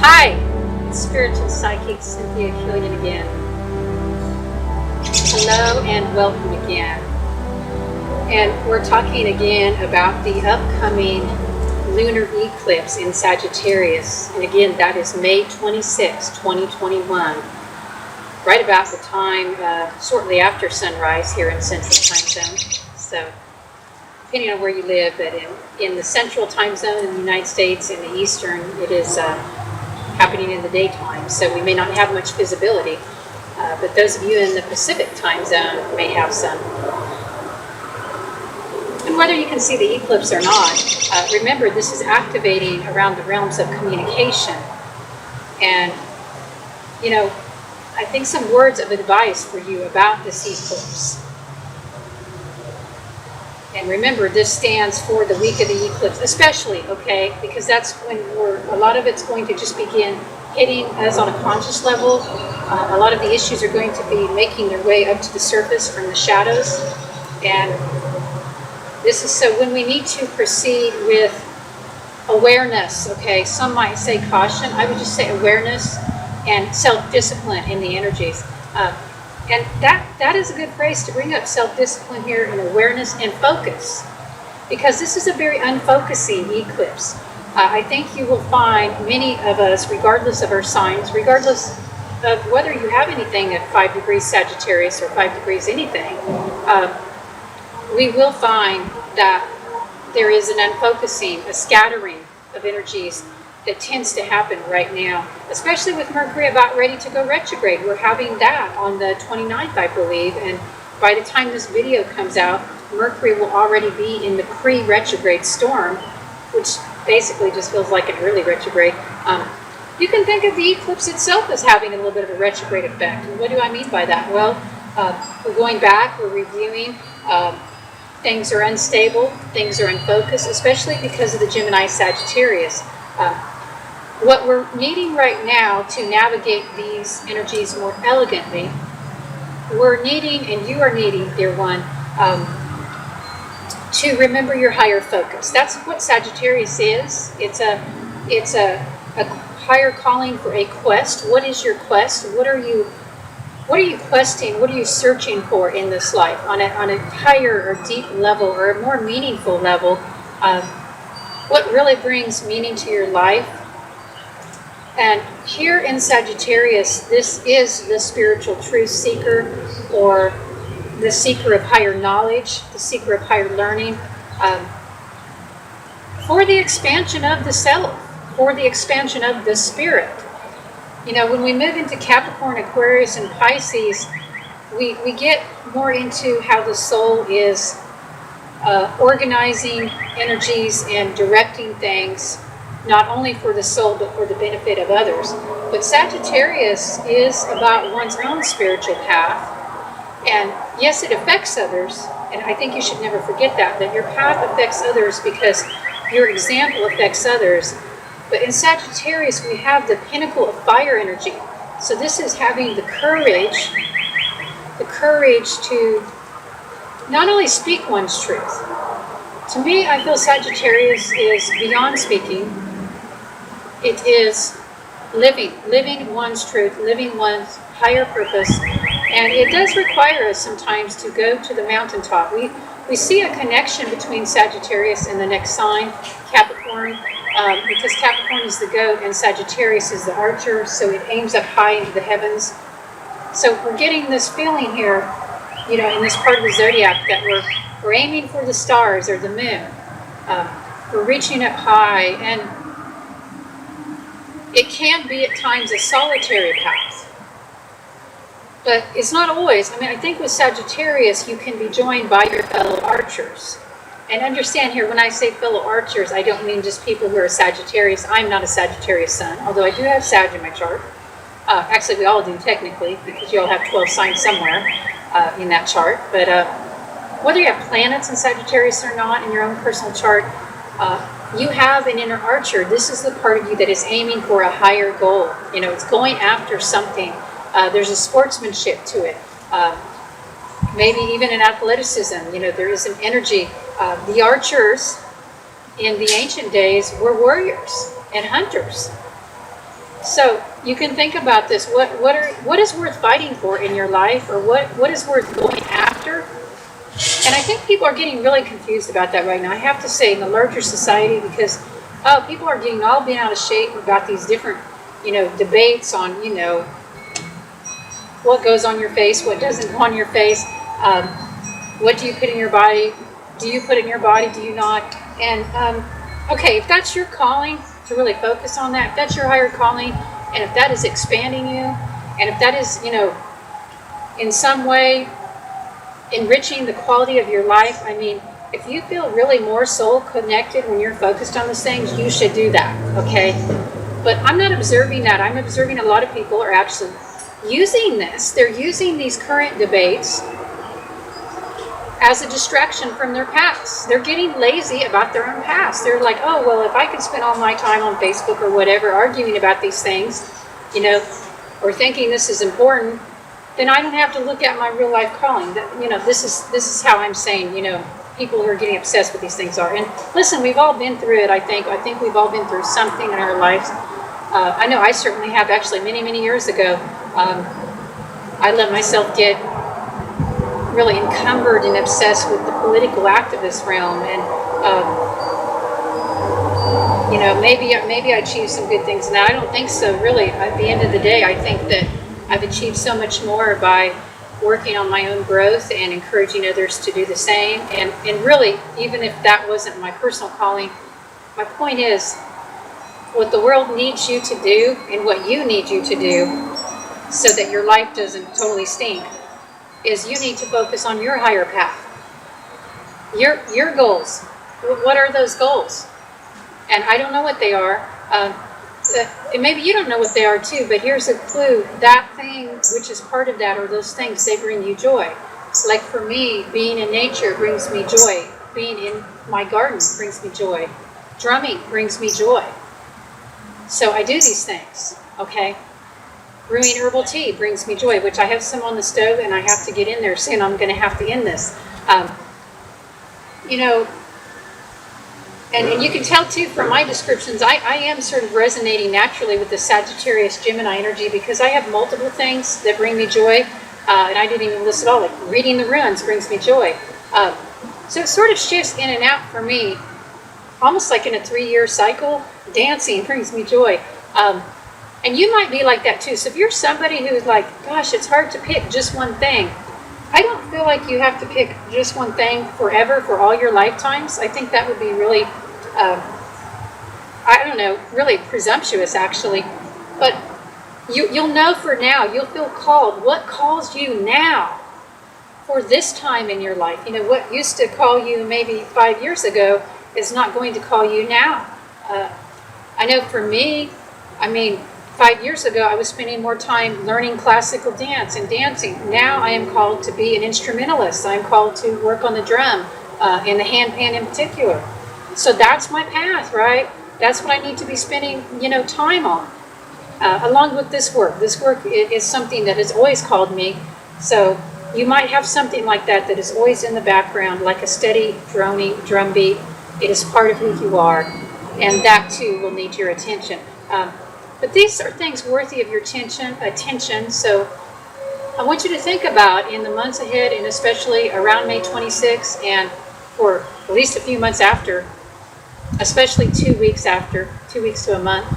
Hi, it's spiritual psychic Cynthia Killian again. Hello and welcome again. And we're talking again about the upcoming lunar eclipse in Sagittarius. And again, that is May 26, 2021. Right about the time, shortly after sunrise here in Central Time Zone. So, depending on where you live, but in the Central Time Zone in the United States, in the Eastern, it is happening in the daytime, so we may not have much visibility, but those of you in the Pacific Time Zone may have some. And whether you can see the eclipse or not, remember this is activating around the realms of communication. And, you know, I think some words of advice for you about this eclipse. And remember, this stands for the week of the eclipse, especially, okay, because that's when a lot of it's going to just begin hitting us on a conscious level. A lot of the issues are going to be making their way up to the surface from the shadows. And this is so when we need to proceed with awareness, okay, some might say caution, I would just say awareness and self-discipline in the energies. And that is a good phrase to bring up, self-discipline here and awareness and focus. Because this is a very unfocusing eclipse. I think you will find many of us, regardless of our signs, regardless of whether you have anything at 5 degrees Sagittarius or 5 degrees anything, we will find that there is an unfocusing, a scattering of energies that tends to happen right now, especially with Mercury about ready to go retrograde. We're having that on the 29th, I believe, and by the time this video comes out, Mercury will already be in the pre-retrograde storm, which basically just feels like an early retrograde. You can think of the eclipse itself as having a little bit of a retrograde effect. And what do I mean by that? Well, we're going back, we're reviewing, things are unstable, things are unfocused, especially because of the Gemini Sagittarius. What we're needing right now to navigate these energies more elegantly, we're needing, and you are needing, dear one, to remember your higher focus. That's what Sagittarius is. It's a higher calling for a quest. What is your quest? What are you questing? What are you searching for in this life on a higher or deep level or a more meaningful level? What really brings meaning to your life? And here in Sagittarius, this is the spiritual truth seeker, or the seeker of higher knowledge, the seeker of higher learning, for the expansion of the self, for the expansion of the spirit. You know, when we move into Capricorn, Aquarius, and Pisces, we get more into how the soul is organizing energies and directing things, not only for the soul, but for the benefit of others. But Sagittarius is about one's own spiritual path. And yes, it affects others. And I think you should never forget that your path affects others because your example affects others. But in Sagittarius, we have the pinnacle of fire energy. So this is having the courage to not only speak one's truth. To me, I feel Sagittarius is beyond speaking. It is living one's truth, living one's higher purpose. And it does require us sometimes to go to the mountaintop. We see a connection between Sagittarius and the next sign, Capricorn, because Capricorn is the goat and Sagittarius is the archer, so it aims up high into the heavens. So we're getting this feeling here, you know, in this part of the zodiac that we're aiming for the stars or the moon. We're reaching up high, and it can be at times a solitary path. But it's not always. I mean, I think with Sagittarius, you can be joined by your fellow archers. And understand here, when I say fellow archers, I don't mean just people who are Sagittarius. I'm not a Sagittarius sun, although I do have Sag in my chart. Actually, we all do technically, because you all have 12 signs somewhere in that chart. But whether you have planets in Sagittarius or not in your own personal chart, you have an inner archer. This is the part of you that is aiming for a higher goal. You know, it's going after something. There's a sportsmanship to it. Maybe even an athleticism. You know, there is an energy. The archers in the ancient days were warriors and hunters. So you can think about this. What is worth fighting for in your life, or what is worth going after? And I think people are getting really confused about that right now. I have to say, in the larger society, because people are getting all bent out of shape about these different, debates on, what goes on your face, what doesn't go on your face, what do you put in your body, do you put it in your body, do you not? And okay, if that's your calling, to really focus on that, if that's your higher calling, and if that is expanding you, and if that is, in some way enriching the quality of your life, I mean, if you feel really more soul connected when you're focused on those things, you should do that, okay? But I'm not observing that. I'm observing a lot of people are actually using this. They're using these current debates as a distraction from their past. They're getting lazy about their own past. They're like, oh, well, if I could spend all my time on Facebook or whatever arguing about these things, or thinking this is important, then I don't have to look at my real life calling. This is how I'm saying, people who are getting obsessed with these things are. And listen, we've all been through it, I think. I think we've all been through something in our lives. I know I certainly have. Actually, many, many years ago, I let myself get really encumbered and obsessed with the political activist realm, and maybe I achieved some good things. Now I don't think so. Really, at the end of the day, I think that I've achieved so much more by working on my own growth and encouraging others to do the same. And really, even if that wasn't my personal calling, my point is, what the world needs you to do and what you need you to do so that your life doesn't totally stink is you need to focus on your higher path. Your goals. What are those goals? And I don't know what they are. And maybe you don't know what they are too, but here's a clue. That thing which is part of that, or those things, they bring you joy. Like for me, being in nature brings me joy. Being in my garden brings me joy. Drumming brings me joy. So I do these things, okay? Brewing herbal tea brings me joy, which I have some on the stove and I have to get in there soon. I'm going to have to end this. And you can tell too from my descriptions, I am sort of resonating naturally with the Sagittarius Gemini energy because I have multiple things that bring me joy. And I didn't even list it all. Like reading the runes brings me joy. So it sort of shifts in and out for me, almost like in a 3-year cycle. Dancing brings me joy. And you might be like that too. So if you're somebody who's like, gosh, it's hard to pick just one thing, I don't feel like you have to pick just one thing forever for all your lifetimes. I think that would be really, really presumptuous actually. But you'll know for now, you'll feel called. What calls you now for this time in your life? What used to call you maybe 5 years ago is not going to call you now. I know for me, 5 years ago, I was spending more time learning classical dance and dancing. Now I am called to be an instrumentalist. I'm called to work on the drum and the handpan in particular. So that's my path, right? That's what I need to be spending, time on, along with this work. This work is something that has always called me. So you might have something like that is always in the background, like a steady droning drum beat. It is part of who you are, and that too will need your attention. But these are things worthy of your attention. So I want you to think about in the months ahead, and especially around May 26th, and for at least a few months after, especially 2 weeks after, 2 weeks to a month,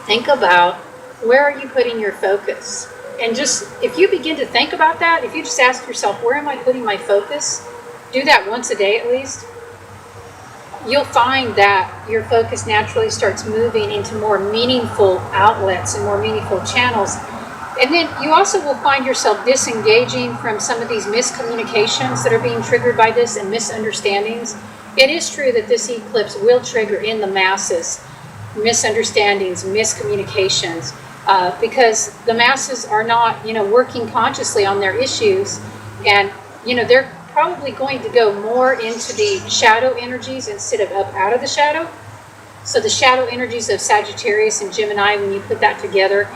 think about where are you putting your focus? And just, if you begin to think about that, if you just ask yourself, where am I putting my focus? Do that once a day at least. You'll find that your focus naturally starts moving into more meaningful outlets and more meaningful channels. And then you also will find yourself disengaging from some of these miscommunications that are being triggered by this and misunderstandings. It is true that this eclipse will trigger in the masses misunderstandings, miscommunications, because the masses are not, working consciously on their issues, and, they're probably going to go more into the shadow energies instead of up out of the shadow. So the shadow energies of Sagittarius and Gemini, when you put that together,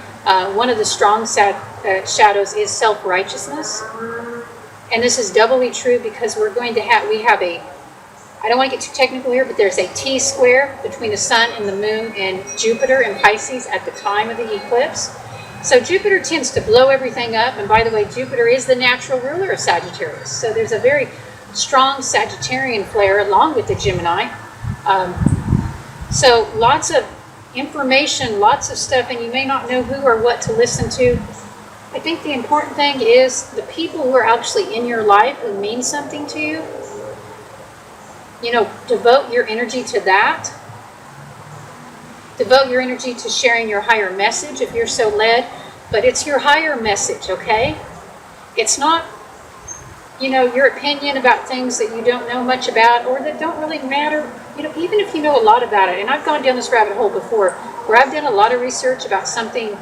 one of the strong shadows is self-righteousness. And this is doubly true because we have a I don't want to get too technical here, but there's a T-square between the sun and the moon and Jupiter and Pisces at the time of the eclipse. So Jupiter tends to blow everything up, and by the way, Jupiter is the natural ruler of Sagittarius. So there's a very strong Sagittarian flair along with the Gemini. So lots of information, lots of stuff, and you may not know who or what to listen to. I think the important thing is the people who are actually in your life who mean something to you. You know, devote your energy to that. Devote your energy to sharing your higher message if you're so led. But it's your higher message, okay? It's not, you know, your opinion about things that you don't know much about or that don't really matter. You know, even if you know a lot about it. And I've gone down this rabbit hole before where I've done a lot of research about something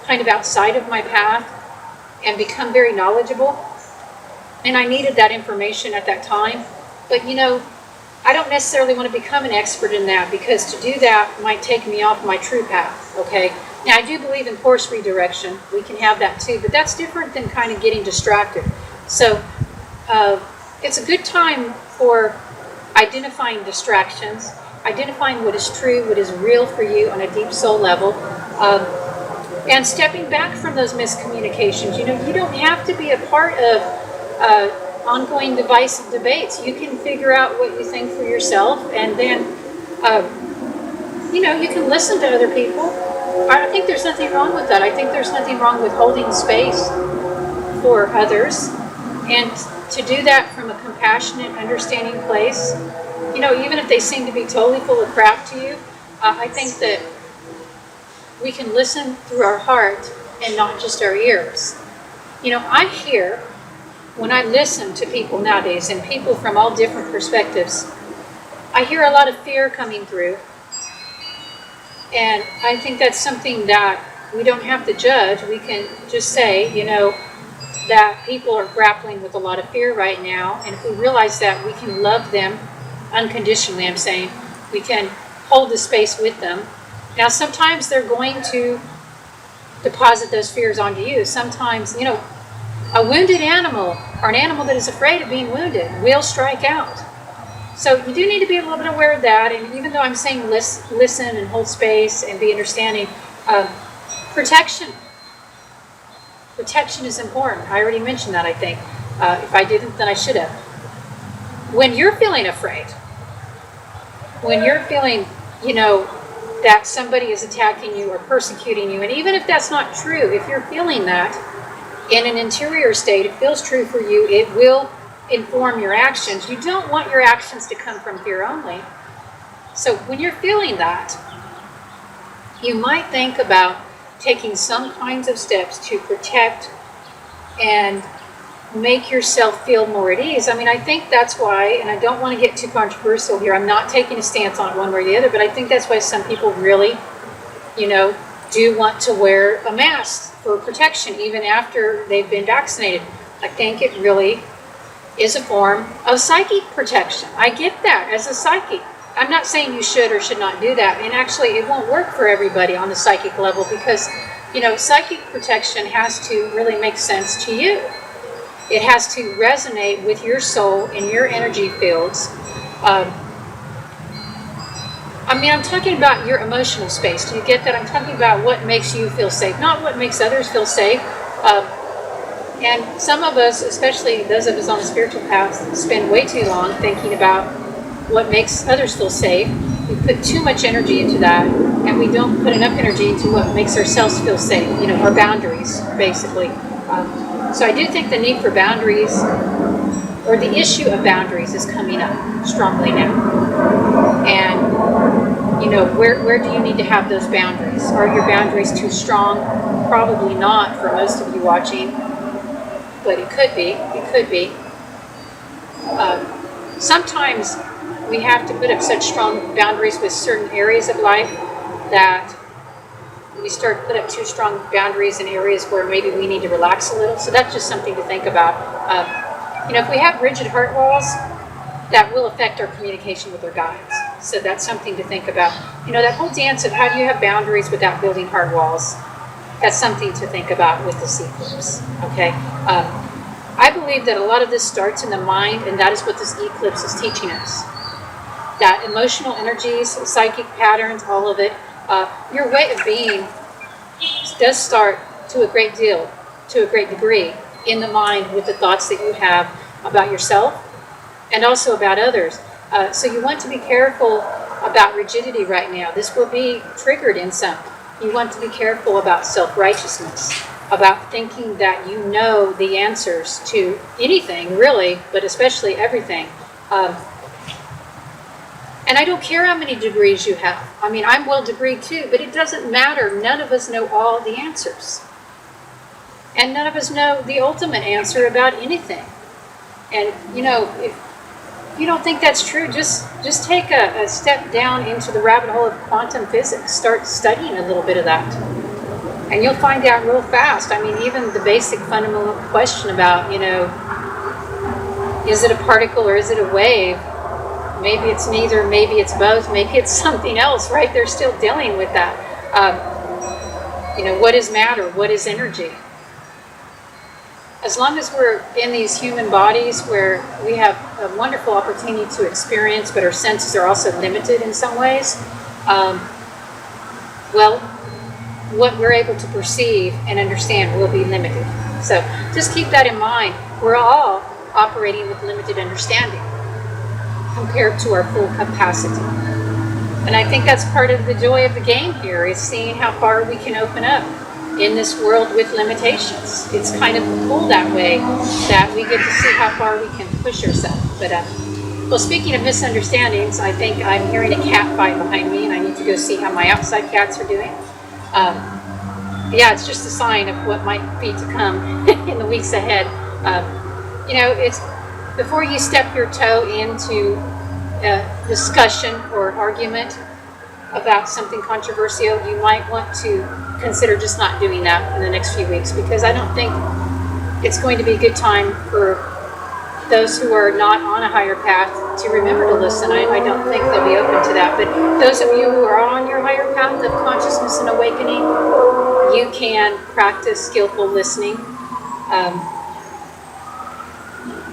kind of outside of my path and become very knowledgeable. And I needed that information at that time. But, you know, I don't necessarily want to become an expert in that because to do that might take me off my true path, okay? Now, I do believe in course redirection. We can have that too, but that's different than kind of getting distracted. So it's a good time for identifying distractions, identifying what is true, what is real for you on a deep soul level, and stepping back from those miscommunications. You know, you don't have to be a part of ongoing divisive debates. You can figure out what you think for yourself, and then, you know, you can listen to other people. I think there's nothing wrong with that. I think there's nothing wrong with holding space for others, and to do that from a compassionate, understanding place. You know, even if they seem to be totally full of crap to you, I think that we can listen through our heart and not just our ears. You know, I hear, when I listen to people nowadays, and people from all different perspectives, I hear a lot of fear coming through. And I think that's something that we don't have to judge. We can just say, you know, that people are grappling with a lot of fear right now. And if we realize that, we can love them unconditionally, I'm saying. We can hold the space with them. Now, sometimes they're going to deposit those fears onto you. Sometimes, you know, a wounded animal or an animal that is afraid of being wounded will strike out. So you do need to be a little bit aware of that. And even though I'm saying listen and hold space and be understanding, protection is important. I already mentioned that, I think. If I didn't, then I should have. When you're feeling afraid, when you're feeling, you know, that somebody is attacking you or persecuting you, and even if that's not true, if you're feeling that, in an interior state, it feels true for you, it will inform your actions. You don't want your actions to come from fear only. So when you're feeling that, you might think about taking some kinds of steps to protect and make yourself feel more at ease. I mean, I think that's why, and I don't want to get too controversial here, I'm not taking a stance on one way or the other, but I think that's why some people really, you know, do want to wear a mask for protection even after they've been vaccinated. I think it really is a form of psychic protection. I get that as a psychic. I'm not saying you should or should not do that, and actually it won't work for everybody on the psychic level because, you know, psychic protection has to really make sense to you. It has to resonate with your soul and your energy fields. I mean, I'm talking about your emotional space. Do you get that? I'm talking about what makes you feel safe, not what makes others feel safe. And some of us, especially those of us on the spiritual path, spend way too long thinking about what makes others feel safe. We put too much energy into that, and we don't put enough energy into what makes ourselves feel safe, you know, our boundaries, basically. So I do think the need for boundaries, or the issue of boundaries, is coming up strongly now. And, you know, where do you need to have those boundaries? Are your boundaries too strong? Probably not for most of you watching, but it could be. It could be. Sometimes we have to put up such strong boundaries with certain areas of life that we start to put up too strong boundaries in areas where maybe we need to relax a little. So that's just something to think about. You know, if we have rigid heart walls, that will affect our communication with our guides. So that's something to think about. You know, that whole dance of how do you have boundaries without building heart walls, that's something to think about with this eclipse, okay? I believe that a lot of this starts in the mind, and that is what this eclipse is teaching us. that emotional energies, psychic patterns, all of it, your way of being does start to a great degree in the mind with the thoughts that you have about yourself and also about others. So you want to be careful about rigidity right now. This will be triggered in some. You want to be careful about self-righteousness, about thinking that you know the answers to anything, really, but especially everything. And I don't care how many degrees you have. I mean, I'm well degreed too, but it doesn't matter. None of us know all the answers. And none of us know the ultimate answer about anything. And, you know, if you don't think that's true, just take a step down into the rabbit hole of quantum physics. Start studying a little bit of that. And you'll find out real fast. I mean, even the basic fundamental question about, you know, is it a particle or is it a wave? Maybe it's neither, maybe it's both, maybe it's something else, right? They're still dealing with that. You know, what is matter? What is energy? As long as we're in these human bodies where we have a wonderful opportunity to experience, but our senses are also limited in some ways, well, what we're able to perceive and understand will be limited. So just keep that in mind. We're all operating with limited understanding compared to our full capacity. And I think that's part of the joy of the game here, is seeing how far we can open up in this world with limitations. It's kind of cool that way, that we get to see how far we can push ourselves. But well, speaking of misunderstandings, I think I'm hearing a cat fight behind me, and I need to go see how my outside cats are doing. Yeah, it's just a sign of what might be to come in the weeks ahead. You know, it's before you step your toe into a discussion or argument about something controversial, you might want to consider just not doing that in the next few weeks, because I don't think it's going to be a good time for those who are not on a higher path to remember to listen. I don't think they'll be open to that. But those of you who are on your higher path of consciousness and awakening, you can practice skillful listening.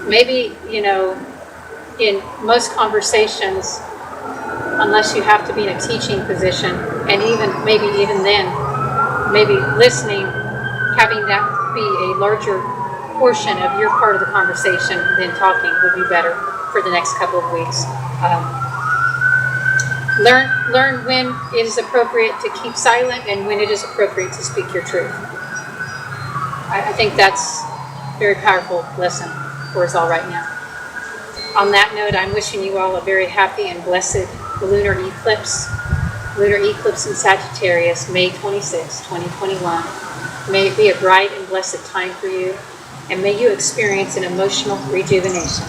Maybe, you know, in most conversations, unless you have to be in a teaching position, and maybe even then, maybe listening, having that be a larger portion of your part of the conversation than talking would be better for the next couple of weeks. Learn when it is appropriate to keep silent and when it is appropriate to speak your truth. I think that's a very powerful lesson for us all right now. On that note, I'm wishing you all a very happy and blessed lunar eclipse. Lunar eclipse in Sagittarius, May 26, 2021. May it be a bright and blessed time for you, and may you experience an emotional rejuvenation.